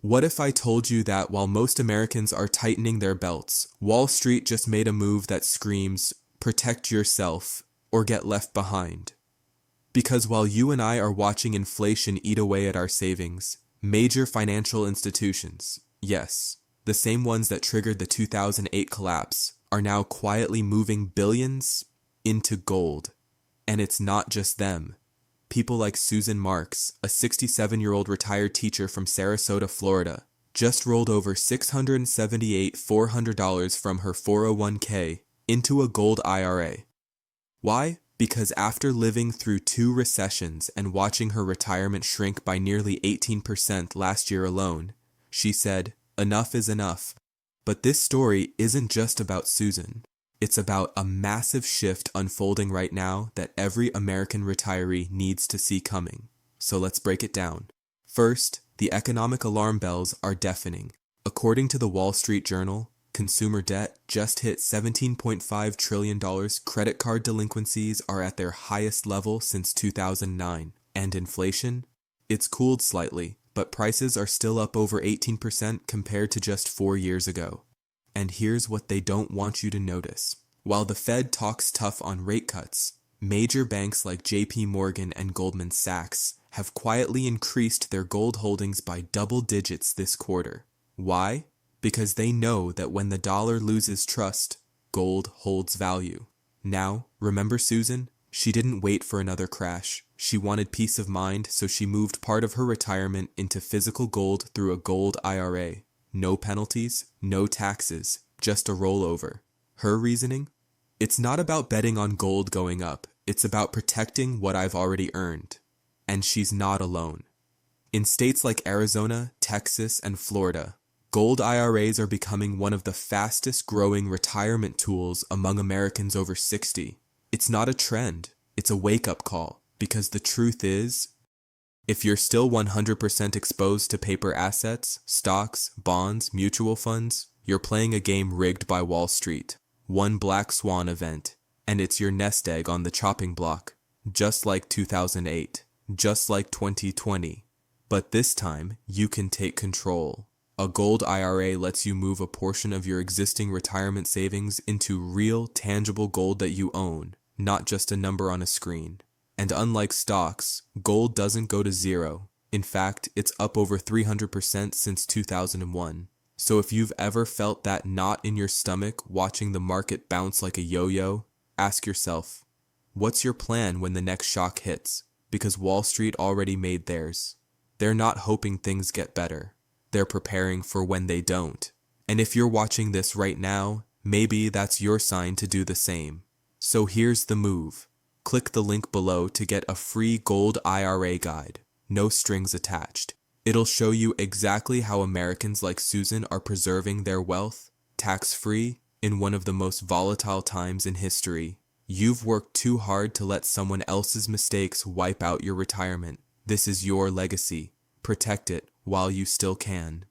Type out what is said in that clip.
What if I told you that while most Americans are tightening their belts, Wall Street just made a move that screams, protect yourself or get left behind? Because while you and I are watching inflation eat away at our savings, major financial institutions, yes, the same ones that triggered the 2008 collapse, are now quietly moving billions into gold. And it's not just them. People like Susan Marks, a 67-year-old retired teacher from Sarasota, Florida, just rolled over $678,400 from her 401k into a gold IRA. Why? Because after living through 2 recessions and watching her retirement shrink by nearly 18% last year alone, she said, enough is enough. But this story isn't just about Susan. It's about a massive shift unfolding right now that every American retiree needs to see coming. So let's break it down. First, the economic alarm bells are deafening. According to the Wall Street Journal, consumer debt just hit $17.5 trillion. Credit card delinquencies are at their highest level since 2009. And inflation? It's cooled slightly, but prices are still up over 18% compared to just 4 years ago. And here's what they don't want you to notice. While the Fed talks tough on rate cuts, major banks like JP Morgan and Goldman Sachs have quietly increased their gold holdings by double digits this quarter. Why? Because they know that when the dollar loses trust, gold holds value. Now, remember Susan? She didn't wait for another crash. She wanted peace of mind, so she moved part of her retirement into physical gold through a gold IRA. No penalties, no taxes, just a rollover. Her reasoning? It's not about betting on gold going up. It's about protecting what I've already earned. And she's not alone. In states like Arizona, Texas, and Florida, gold IRAs are becoming one of the fastest growing retirement tools among Americans over 60. It's not a trend. It's a wake-up call. Because the truth is, if you're still 100% exposed to paper assets, stocks, bonds, mutual funds, you're playing a game rigged by Wall Street. One black swan event, and it's your nest egg on the chopping block. Just like 2008. Just like 2020. But this time, you can take control. A gold IRA lets you move a portion of your existing retirement savings into real, tangible gold that you own, not just a number on a screen. And unlike stocks, gold doesn't go to zero. In fact, it's up over 300% since 2001. So if you've ever felt that knot in your stomach watching the market bounce like a yo-yo, ask yourself, what's your plan when the next shock hits? Because Wall Street already made theirs. They're not hoping things get better. They're preparing for when they don't. And if you're watching this right now, maybe that's your sign to do the same. So here's the move. Click the link below to get a free gold IRA guide. No strings attached. It'll show you exactly how Americans like Susan are preserving their wealth, tax-free, in one of the most volatile times in history. You've worked too hard to let someone else's mistakes wipe out your retirement. This is your legacy. Protect it while you still can.